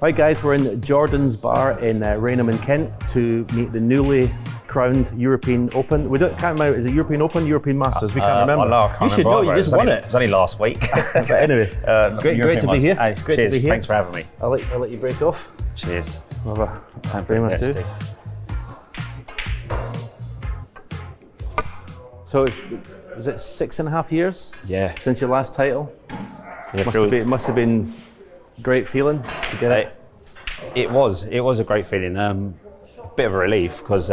Right guys, we're in Jordan's Bar in Rainham in Kent to meet the newly crowned European Open. Can't remember, is it European Open, European Masters? We can't remember. No, I can't you should know, you just won it. It was only last week. But anyway, great to be here. Hey, great cheers, to be here. thanks for having me. I'll let you break off. Cheers. We'll have a frame or two. So was it 6.5 years? Yeah. Since your last title? Yeah, it must have been a great feeling to get it. It was a great feeling. Bit of a relief because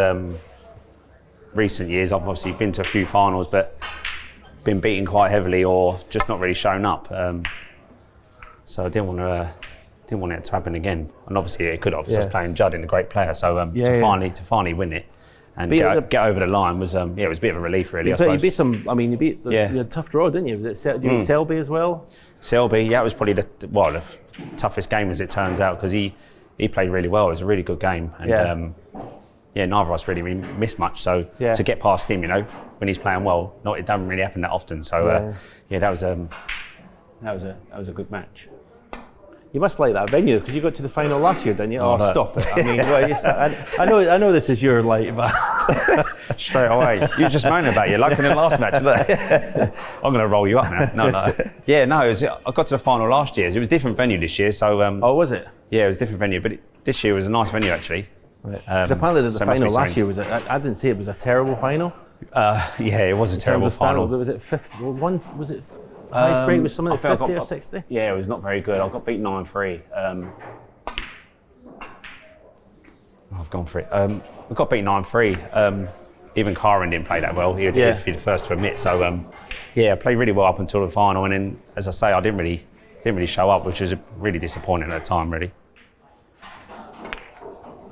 recent years I've obviously been to a few finals, but been beaten quite heavily or just not really shown up. So I didn't want it to happen again. And obviously it could have. I was playing Judd, a great player. So to finally win it and get over the line was it was a bit of a relief really. You beat you had a tough draw, didn't you? You beat Selby as well. Selby, yeah, it was probably the toughest game as it turns out because he played really well. It was a really good game, and neither of us really missed much. So to get past him, when he's playing well, it doesn't really happen that often. So that was a good match. You must like that venue because you got to the final last year, didn't you? Oh, stop it! I mean, I know this is your but straight away. You were just moaning about your luck in the last match. Look, I'm going to roll you up now. No. Yeah, no. I got to the final last year. It was a different venue this year. So. Was it? Yeah, it was a different venue, but this year was a nice venue actually. Right. Because apparently the final last year was I didn't say it was a terrible final. It was a terrible final. Was it fifth? Was it? Highest break was something like 50 or 60? Yeah, it was not very good. I got beat 9-3. I've gone for it. I got beat 9-3. Even Karen didn't play that well. He'd be the first to admit. So, I played really well up until the final. And then, as I say, I didn't really show up, which was really disappointing at the time, really.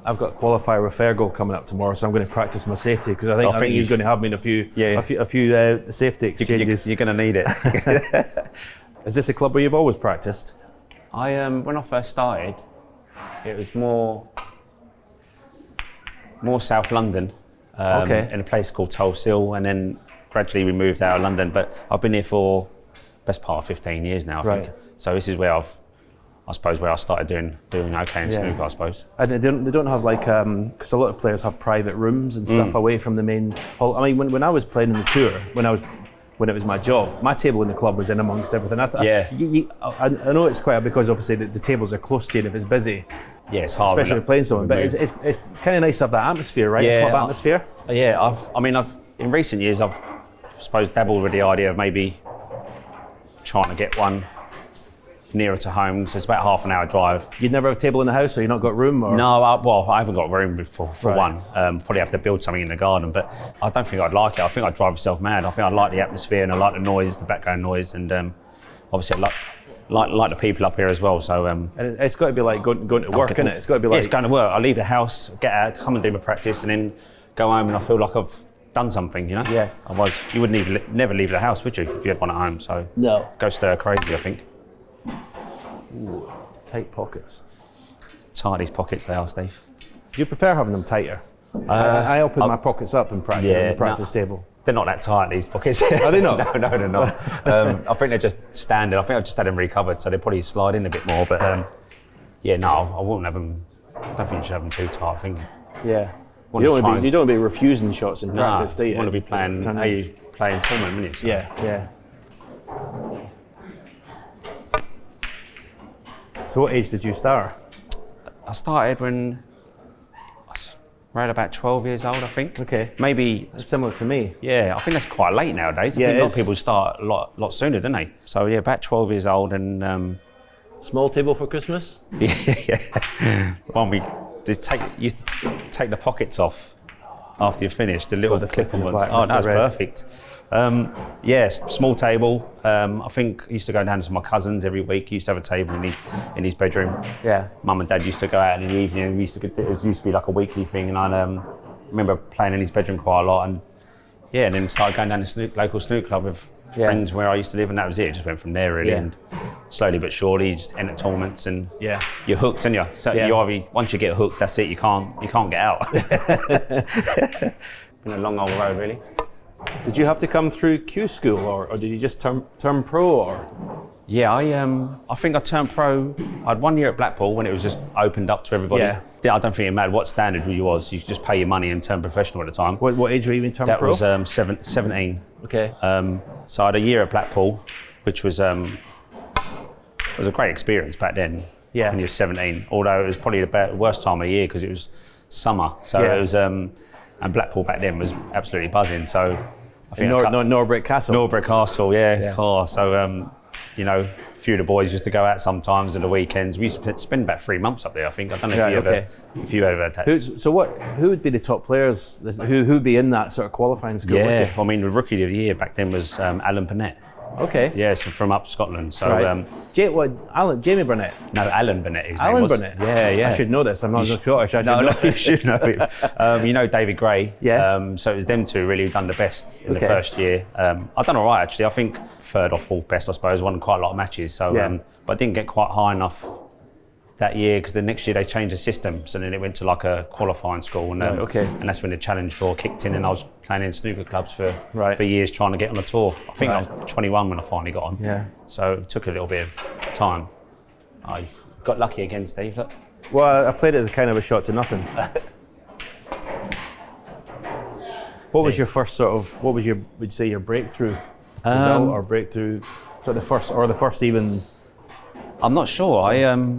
I've got qualifier with Fergal coming up tomorrow, so I'm going to practice my safety because I think he's going to have me in a few safety exchanges. You're going to need it. Is this a club where you've always practiced? When I first started, it was more South London, in a place called Tulse, and then gradually we moved out of London. But I've been here for best part of 15 years now, I think. So this is where I started doing okay in snooker, I suppose. And they don't have because a lot of players have private rooms and stuff away from the main hall. I mean, when I was playing in the tour, when it was my job, my table in the club was in amongst everything. I know it's quite because obviously the tables are close to you and if it's busy. Yeah, it's hard. Especially playing someone, but it's kind of nice to have that atmosphere, right? Yeah, club atmosphere. I've in recent years I've dabbled with the idea of maybe trying to get one nearer to home, so it's about half an hour drive. You'd never have a table in the house, or you not got room? Or? No, I haven't got room for one. Probably have to build something in the garden, but I don't think I'd like it. I think I'd drive myself mad. I think I like the atmosphere and I like the noise, the background noise, and obviously I like the people up here as well. So and it's got to be like going to work, isn't it? It's got to be like it's going to work. I leave the house, get out, come and do my practice, and then go home, and I feel like I've done something, Yeah. Otherwise, you wouldn't never leave the house, would you, if you had one at home? So no, go stir crazy, I think. Ooh, tight pockets. Tight these pockets they are, Steve. Do you prefer having them tighter? I open my pockets up in practice on the practice table. They're not that tight, these pockets. Are they not? No, they're not. I think they're just standard. I think I've just had them recovered, so they probably slide in a bit more. But I wouldn't have them. I don't think you should have them too tight. I think. Yeah. You don't want to be refusing shots in practice, do you? You want to be playing how you play in tournament, wouldn't you? So. Yeah. So what age did you start? I started when I was around about 12 years old, I think. Okay. Maybe similar to me. Yeah, I think that's quite late nowadays. I think a lot of people start a lot sooner, don't they? So yeah, about 12 years old and. Small table for Christmas? Yeah. One we used to take the pockets off after you finished, the little clip-on ones. Oh, that's perfect. Small table. I think I used to go down to my cousins every week. He used to have a table in his bedroom. Yeah. Mum and Dad used to go out in the evening. It used to be like a weekly thing, and I remember playing in his bedroom quite a lot. And then started going down to local snooker club with friends where I used to live, and that was it. It just went from there really, and slowly but surely, you just enter tournaments, and you're hooked, aren't you? So once you get hooked, that's it. You can't get out. Been a long old road, really. Did you have to come through Q school, or did you just turn pro, or? Yeah, I think I turned pro. I had 1 year at Blackpool when it was just opened up to everybody. Yeah, I don't think it mattered what standard you was. You could just pay your money and turn professional at the time. What age were you in turn pro? That was 17. Okay. So I had a year at Blackpool, which was a great experience back then. Yeah. When you were 17. Although it was probably the worst time of the year because it was summer. So it was, and Blackpool back then was absolutely buzzing. So I think Norbrick Castle. Norbrick Castle, yeah. Oh, so you know, a few of the boys used to go out sometimes on the weekends. We used to spend about 3 months up there, I think. I don't know if you ever had that. Who would be the top players? Who'd be in that sort of qualifying school? Yeah, I mean, the rookie of the year back then was Alan Burnett. Okay. Yeah, so from up Scotland. So, Jamie Burnett? No, Alan Burnett. His Alan name was. Burnett? Yeah. I should know this. I'm not Scottish. You should know him. You know David Gray. Yeah. So it was them two really who done the best in the first year. I done all right actually. I think third or fourth best, I suppose. Won quite a lot of matches. So, but I didn't get quite high enough that year because the next year they changed the system. So then it went to like a qualifying school, and and that's when the challenge tour kicked in, and I was playing in snooker clubs for years trying to get on the tour. I think I was 21 when I finally got on. Yeah. So it took a little bit of time. I got lucky again, Steve. Look. Well, I played it as a kind of a shot to nothing. What was your first would you say your breakthrough result or breakthrough, the first even? I'm not sure.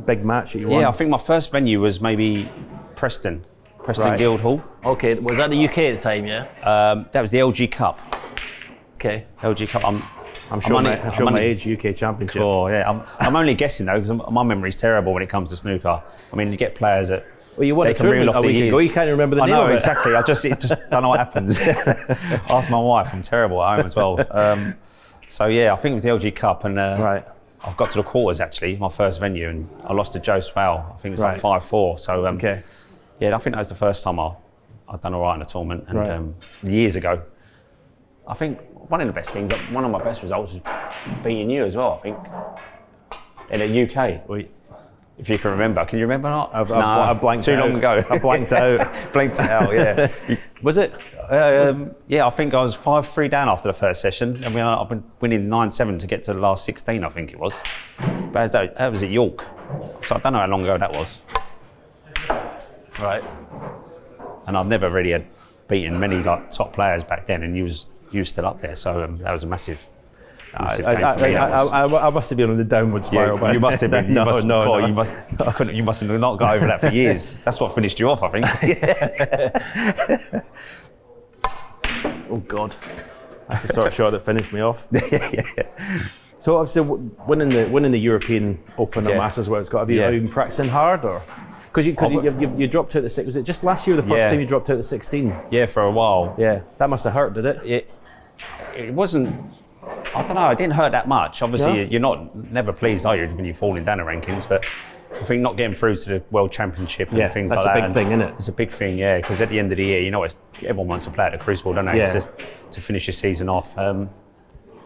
Big match that you won. Yeah, I think my first venue was maybe Preston Guildhall. Okay, was that the UK at the time? Yeah. That was the LG Cup. Okay. LG Cup. I'm showing my age. UK Championship. Cool. Yeah. I'm only guessing though because my memory's terrible when it comes to snooker. I mean, you get players that. Well, you won a tournament a week ago. You can't remember the name of it. Exactly. I just don't know what happens. Ask my wife. I'm terrible at home as well. So yeah, I think it was the LG Cup, and I've got to the quarters actually, my first venue, and I lost to Joe Swale. I think it was like 5-4. So yeah, I think that was the first time I'd done all right in a tournament, and years ago. I think one of the best things, one of my best results was beating you as well. I think in the UK. If you can remember. Can you remember or not? I blanked too long ago. I blanked out. Blanked it out, yeah. Was it? Yeah, I think I was 5-3 down after the first session. I mean, I've been winning 9-7 to get to the last 16, I think it was. But that was at York. So I don't know how long ago that was. Right. And I've never really had beaten many like top players back then, and you was still up there. So that was a massive game for me. I must have been on the downward spiral. You must have been. You must have not got over that for years. That's what finished you off, I think. Oh God, that's the sort of shot that finished me off. So obviously, winning the European Open or Masters, where it's got. Have you been practicing hard, or because you dropped out the 6? Was it just last year the first time you dropped out the 16? Yeah, for a while. Yeah, that must have hurt, did it? It wasn't. I don't know. It didn't hurt that much. Obviously, you're never pleased, are you, when you're falling down the rankings? But I think not getting through to the World Championship and things like that. That's a big thing, isn't it? It's a big thing, yeah. Because at the end of the year, you know, everyone wants to play at the Crucible, don't they? Yeah. It's just to finish your season off.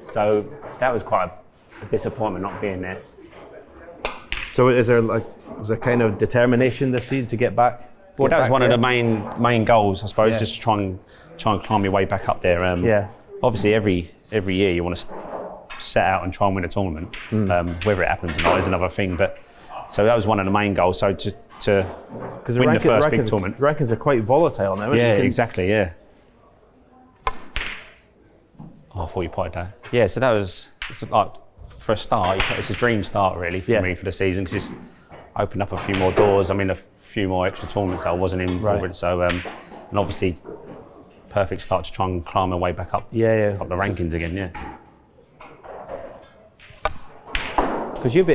So that was quite a disappointment not being there. So was there kind of determination this season to get back? Well, that was one of the main goals, I suppose, just to try and climb your way back up there. Obviously, every year you want to set out and try and win a tournament. Whether it happens or not is another thing. But so that was one of the main goals. So to win the first big tournament. Rankings are quite volatile now. Yeah, exactly. Yeah. Oh, I thought you pointed that. Yeah. So that was like for a start. It's a dream start really for me for the season because it's opened up a few more doors. I mean, a few more extra tournaments that I wasn't in already. So and obviously. Perfect start to try and climb my way back up, up the rankings again, Because you've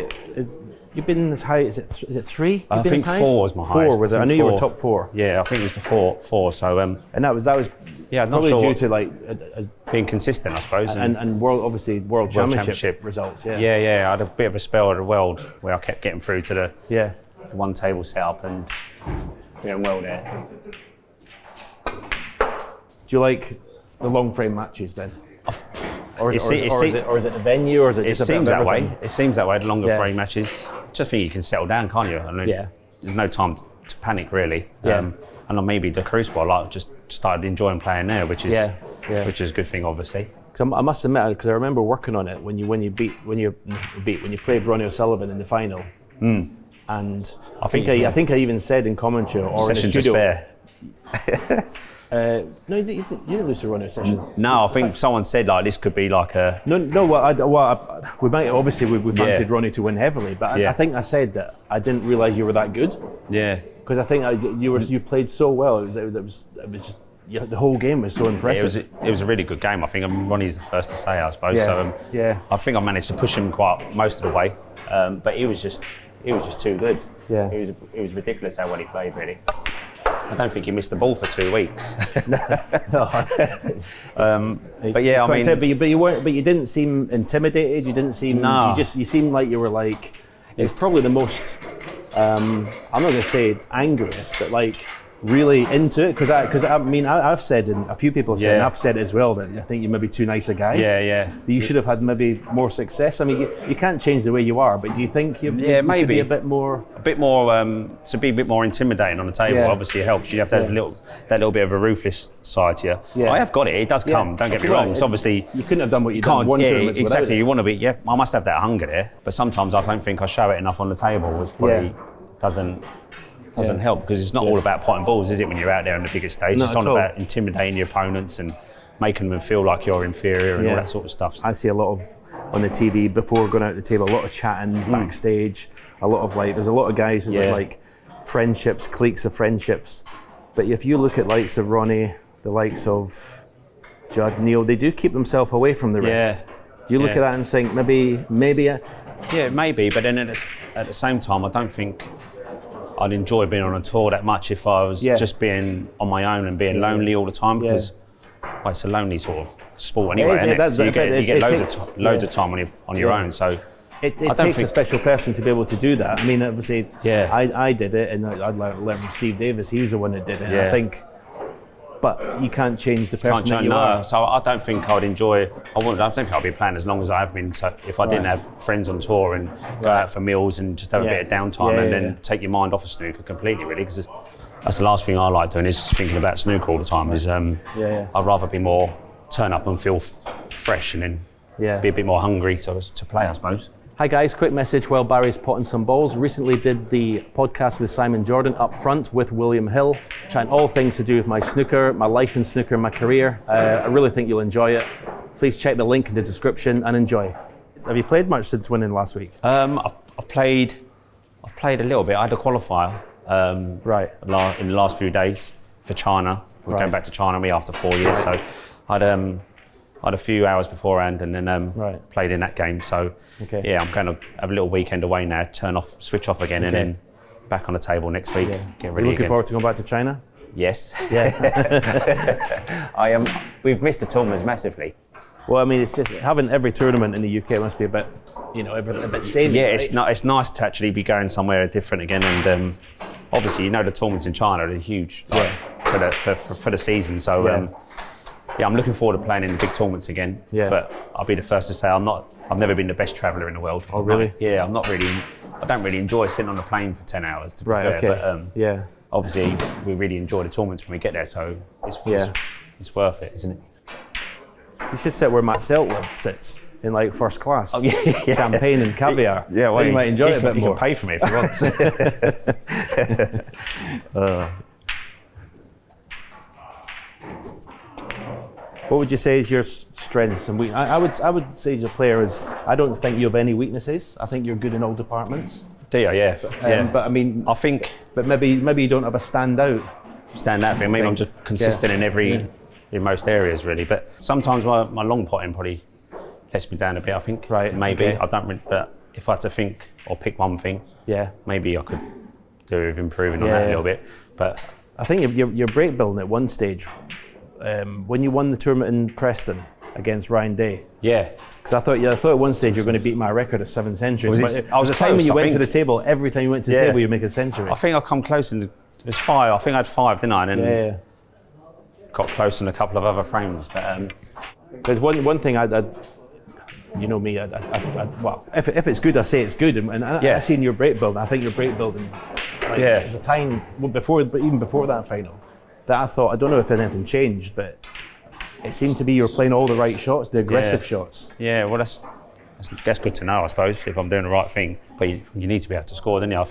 been as high. Is it 3? I think 4 was my highest. 4 was it? I knew you were top 4. Yeah, I think it was the 4. So and that was probably due to being consistent, I suppose, and world championship results. Yeah. I had a bit of a spell at the world where I kept getting through to the one table setup and doing well there. Do you like the long frame matches then? Or is it the venue, or is it just a bit of everything? It seems that way, the longer frame matches. Just think you can settle down, can't you? I mean, there's no time to panic really. And then maybe the Crucible, I just started enjoying playing there, which is a good thing, obviously. Because I must admit, because I remember working on it when you played Ronnie O'Sullivan in the final, and I think I even said in commentary or in the studio. No, you didn't lose to Ronnie Sessions. No, I think someone said like this could be like a. No. We might obviously we fancied Ronnie to win heavily, but I think I said that I didn't realise you were that good. Yeah. Because I think you played so well. It was just. Yeah, the whole game was so impressive. It was a really good game. I think Ronnie's the first to say, I suppose. Yeah. I think I managed to push him quite most of the way, but he was just too good. Yeah. It was ridiculous how well he played, really. I don't think he missed the ball for 2 weeks. But yeah, I mean, but you didn't seem intimidated. You didn't seem. No. You seemed like you were like. It was probably the most. I'm not going to say angriest, but like. Really into it because I've said and a few people have said and I've said it as well that I think you're maybe too nice a guy. Yeah. You should have had maybe more success. I mean, you can't change the way you are, but do you think you maybe could be a bit more to be a bit more intimidating on the table? Obviously, it helps. You have to have that little bit of a ruthless side to you. Yeah. I have got it. It does come. Don't get me wrong. It's obviously you couldn't have done what you done one tournament exactly. without it. You want to be. Yeah, I must have that hunger there. But sometimes I don't think I show it enough on the table, which probably doesn't help because it's not all about potting balls, is it? When you're out there on the biggest stage, it's all about intimidating your opponents and making them feel like you're inferior and all that sort of stuff. I see a lot of on the TV before going out the table, a lot of chatting backstage, a lot of there's a lot of guys who have like friendships, cliques of friendships. But if you look at likes of Ronnie, the likes of Judd, Neil, they do keep themselves away from the rest. Do you look at that and think maybe? Yeah, maybe. But then at the same time, I don't think I'd enjoy being on a tour that much if I was just being on my own and being lonely all the time because it's a lonely sort of sport anyway. So you get loads of time on your own. So it takes a special person to be able to do that. I mean, obviously, I did it, and I'd learn from Steve Davis. He was the one that did it. I think. But you can't change the person that you are. So I don't think I'd enjoy. I don't think I'd be playing as long as I have been. So if I didn't have friends on tour and go out for meals and just have a bit of downtime and then take your mind off of snooker completely, really, because that's the last thing I like doing is just thinking about snooker all the time. I'd rather be more turn up and feel fresh and then be a bit more hungry to play, I suppose. Hi guys, quick message while Barry's potting some balls. Recently did the podcast with Simon Jordan up front with William Hill, chatting all things to do with my snooker, my life in snooker, my career. I really think you'll enjoy it. Please check the link in the description and enjoy. Have you played much since winning last week? I've played a little bit. I had a qualifier in the last few days for China. We're going back to China after 4 years, so I had a few hours beforehand and then played in that game. So I'm going to have a little weekend away now, switch off again and then back on the table next week. Get ready. You looking forward to going back to China? Yes. I am. We've missed the tournaments massively. Well, I mean, it's just having every tournament in the UK must be a bit, a bit samey. Yeah, it's nice to actually be going somewhere different again, and obviously, the tournaments in China are huge for the season. So I'm looking forward to playing in the big tournaments again. Yeah. But I'll be the first to say I've never been the best traveller in the world. Oh, really? I don't really enjoy sitting on a plane for 10 hours to be fair. Okay. But obviously, we really enjoy the tournaments when we get there, so it's worth it, isn't it? You should sit where Matt Seltler sits in first class. Oh, champagne and caviar. Yeah, well, you might enjoy it a bit more. You can pay for me if you want. What would you say is your strengths and weaknesses? I would say as a player I don't think you have any weaknesses. I think you're good in all departments. Do you? Yeah. But I mean, I think. But maybe you don't have a standout thing. Maybe I'm just consistent in most areas really. But sometimes my long potting probably lets me down a bit. I think. Right. Maybe I don't. But if I had to think or pick one thing, maybe I could do with improving on that a little bit. But I think you're break building at one stage. When you won the tournament in Preston against Ryan Day. Yeah. Because I thought at one stage you were going to beat my record of 7 centuries. I was the time when you went to the table, every time you went to the table you make a century. I think I come close it was 5. I think I had 5, didn't I? And then got close in a couple of other frames. But there's one thing you know me, well, if it's good, I say it's good. And I've seen your break building. I think your break building, there's a time even before that final, that I thought, I don't know if anything changed, but it seemed to be you were playing all the right shots, the aggressive shots. Yeah, well, that's good to know, I suppose, if I'm doing the right thing. But you need to be able to score, don't you? I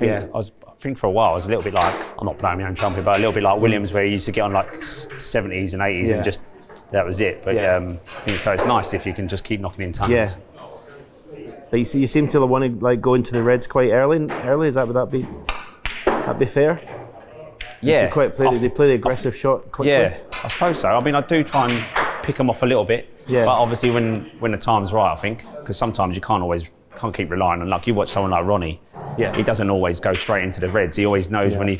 think for a while I was a little bit like, I'm not blowing my own trumpet, but a little bit like Williams, where he used to get on like 70s and 80s and just that was it. But I think so. It's nice if you can just keep knocking in tons. Yeah. But you seem to want to like go into the Reds quite early. Would that be fair? Yeah. They play the aggressive shot quickly. Yeah, I suppose so. I mean, I do try and pick them off a little bit. Yeah. But obviously when the time's right, I think, because sometimes you can't keep relying on luck. You watch someone like Ronnie. Yeah. He doesn't always go straight into the Reds. He always knows when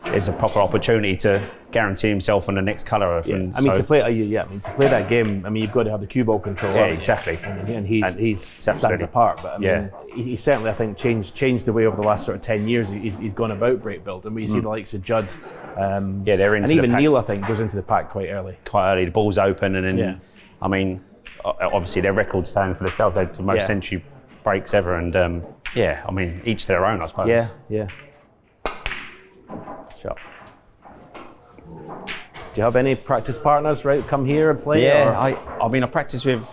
there's a proper opportunity to guarantee himself on the next colour. Yeah. To play that game, you've got to have the cue ball control. Yeah, exactly. And he's stands apart. But he's certainly, I think, changed the way over the last sort of 10 years he's gone about break build. And we see the likes of Judd. They're into and even Neil, I think, goes into the pack quite early. The ball's open, and then obviously their records stand for themselves. They're the most century breaks ever, and each their own, I suppose. Yeah. Sure. Do you have any practice partners, come here and play? Yeah, I practice with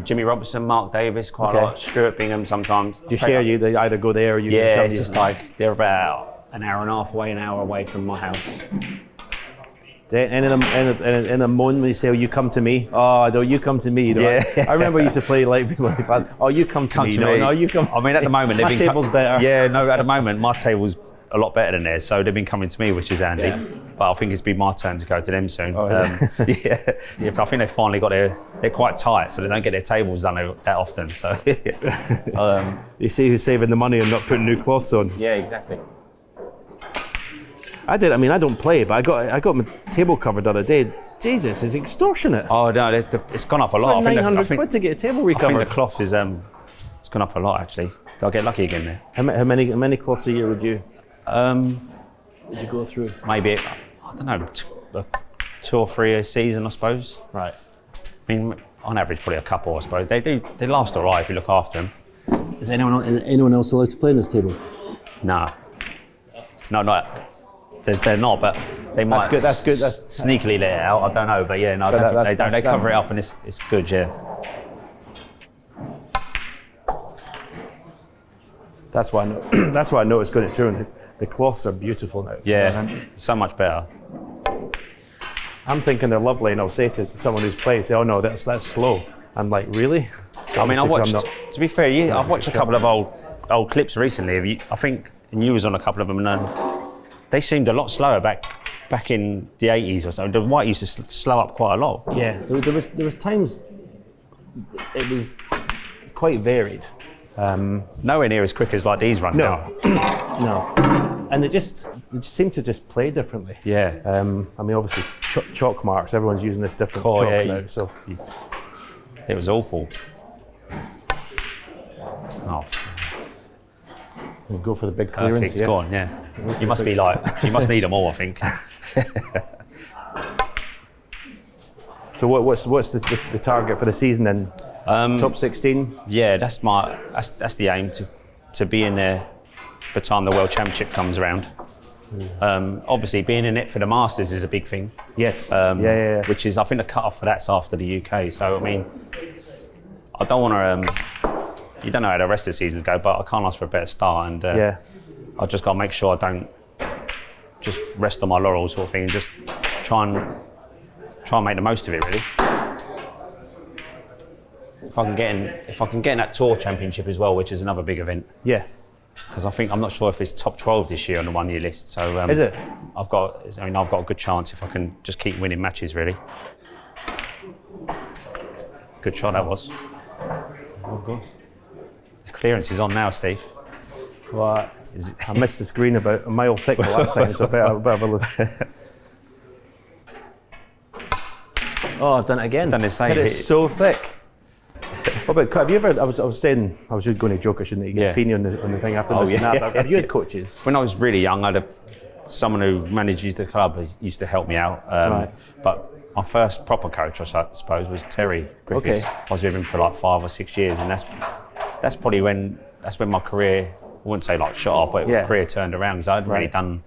Jimmy Robertson, Mark Davis quite a lot, Stuart Bingham sometimes. Do you share? They either go there or you? Yeah, it's just like they're about an hour and a half away, an hour away from my house. And in a moment when you say, "Oh, you come to me," "Oh, no, you come to me." I remember I used to play like people like that. "Oh, you come to me." No, you come. I mean, at the moment, my table's better. Yeah, no, at the moment, my table's a lot better than theirs, so they've been coming to me, which is handy. Yeah. But I think it's been my turn to go to them soon. Oh, I think they finally got they're quite tight, so they don't get their tables done that often. So you see who's saving the money and not putting new cloths on. Yeah, exactly. I did. I don't play, but I got my table covered the other day. Jesus, it's extortionate. Oh no, it's gone up a lot. Like 900 quid to get a table recovered. I think the cloth is it's gone up a lot actually. I'll get lucky again there. How many cloths a year would you go through? Maybe, I don't know, 2 or 3 a season, I suppose. Right. I mean, on average, probably a couple, I suppose. They last all right if you look after them. Is anyone else allowed to play on this table? No, not. They're not, but they might. That's good. Sneakily let it out. I don't know, but yeah, no, they don't. They cover it up, and it's good, yeah. That's why I know it's good at touring. The cloths are beautiful now. Yeah, so much better. I'm thinking they're lovely, and I'll say to someone who's played, "Oh no, that's slow." I'm like, really? I mean, to be fair, I've watched a couple of old clips recently of you. I think, and you was on a couple of them, and they seemed a lot slower back in the 80s or so. The white used to slow up quite a lot. Yeah, there was times it was quite varied. Nowhere near as quick as like these run now. No, and they just seem to just play differently. Yeah. Obviously chalk marks. Everyone's using this different chalk now. So it was awful. Oh. We'll go for the big clearance. Perfect score, yeah. You must need them all, I think. So what's the target for the season then? Top 16? Yeah, that's the aim to be in there by the time the World Championship comes around. Obviously, being in it for the Masters is a big thing. Yes. Yeah. Which is, I think, the cut-off for that's after the UK. So, I mean, I don't want to. You don't know how the rest of the seasons go, but I can't ask for a better start. And I just got to make sure I don't just rest on my laurels, sort of thing, and just try and make the most of it, really. If I can get in that Tour Championship as well, which is another big event. Yeah. Because I'm not sure if it's top 12 this year on the 1 year list. So is it? I've got a good chance if I can just keep winning matches, really. Good shot that was. Of course. The clearance is on now, Steve. Well, I missed the screen about a mile thick the last time, so I better have a look. Oh, I've done it again. Done the same. It's so thick. Have you ever? I was just going to joke. I shouldn't get Feeney on the thing after missing that. Have you had coaches? When I was really young, I had someone who managed the club who used to help me out. Right. But my first proper coach, I suppose, was Terry Griffiths. Okay. I was with him for like 5 or 6 years, and that's probably when my career, I wouldn't say like shot off, but my career turned around because I'd really done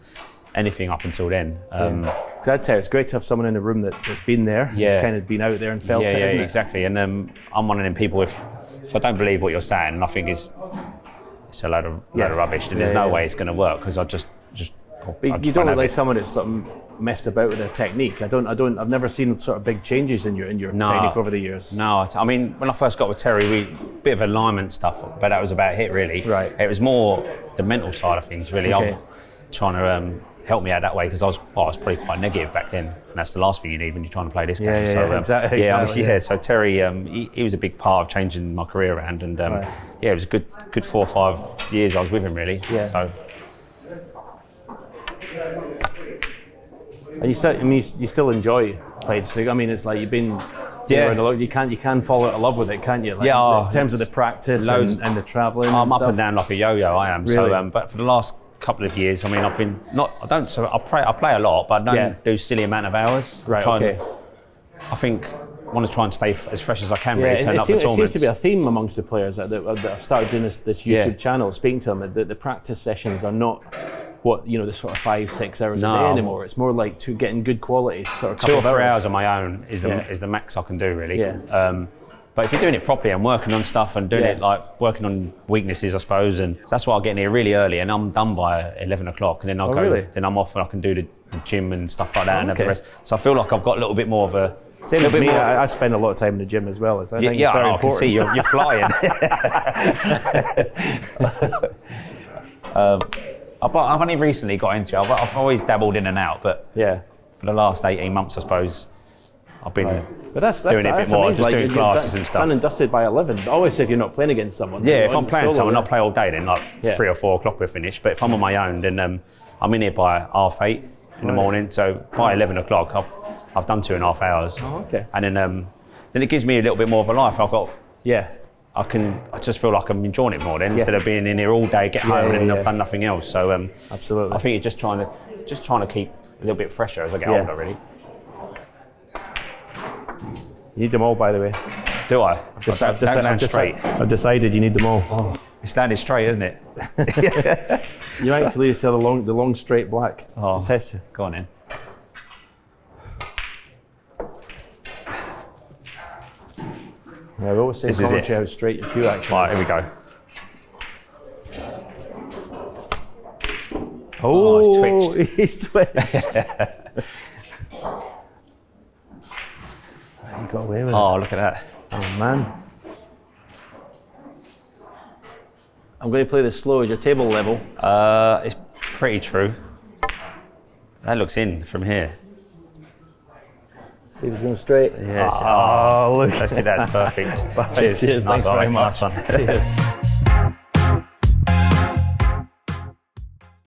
anything up until then. Because I'd say it's great to have someone in the room that's been there, that's kind of been out there and felt it, isn't it? Exactly. And I'm one of them people so I don't believe what you're saying, and I think it's a load of rubbish, and there's no way it's going to work because I've don't look like someone that's sort of messed about with their technique. I've never seen sort of big changes in your technique over the years. No, I mean, when I first got with Terry, bit of alignment stuff, but that was about it really. Right. It was more the mental side of things really. Okay. I'm trying to help me out that way because I was probably quite negative back then, and that's the last thing you need when you're trying to play this game. So, exactly. So Terry, he was a big part of changing my career around, and it was a good 4 or 5 years I was with him really. Yeah. So. And you still enjoy playing snooker. I mean, it's like you've been around a lot. You can fall out of love with it, can't you? Like, in terms of the practice and the travelling. I'm up stuff. and down like a yo-yo. I am. Really? So, but for the last couple of years, I mean, I play a lot, but I don't do a silly amount of hours. Right. Okay. I think I want to try and stay as fresh as I can. Yeah, really turn up for tournaments. It seems to be a theme amongst the players that have started doing this YouTube channel. Speaking to them, the practice sessions are not the sort of 5-6 hours a day anymore. It's more like getting good quality, sort of 2 or 3 hours on my own is the max I can do really. Yeah. But if you're doing it properly and working on stuff and doing it like working on weaknesses, I suppose, and that's why I get in here really early and I'm done by 11 o'clock, and then I'll go. Really? Then I'm off and I can do the gym and stuff like that and have the rest. So I feel like I've got a little bit more of a. Same as me. I spend a lot of time in the gym as well. I think it's very important. I can see you're flying. I've only recently got into it. I've always dabbled in and out, but for the last 18 months, I suppose, I've been doing it a bit more, just doing classes and stuff. Done and dusted by 11. I always say if you're not playing against someone. Yeah, if I'm playing someone, I'll play all day then, like 3 or 4 o'clock we're finished. But if I'm on my own, then I'm in here by 8:30 in the morning. So by 11 o'clock, I've done 2.5 hours. Oh, okay. And then it gives me a little bit more of a life. I just feel like I'm enjoying it more then instead of being in here all day, get home and I've done nothing else. So absolutely. I think you're just trying to keep a little bit fresher as I get older, really. You need them all, by the way. Do I? I've decided you need them all. Oh, it's landed straight, isn't it? You might actually use the long straight black to test you. Go on in. Yeah, we always say how straight your cue action Right, here we go. Oh, he's twitched. He's twitched. He got away with it. Oh, look at that. Oh, man. I'm going to play this slow. Is your table level? It's pretty true. That looks in from here. See if he's going straight. Yes. Oh, look. That's perfect. Cheers. Thanks very much. Nice one. Cheers.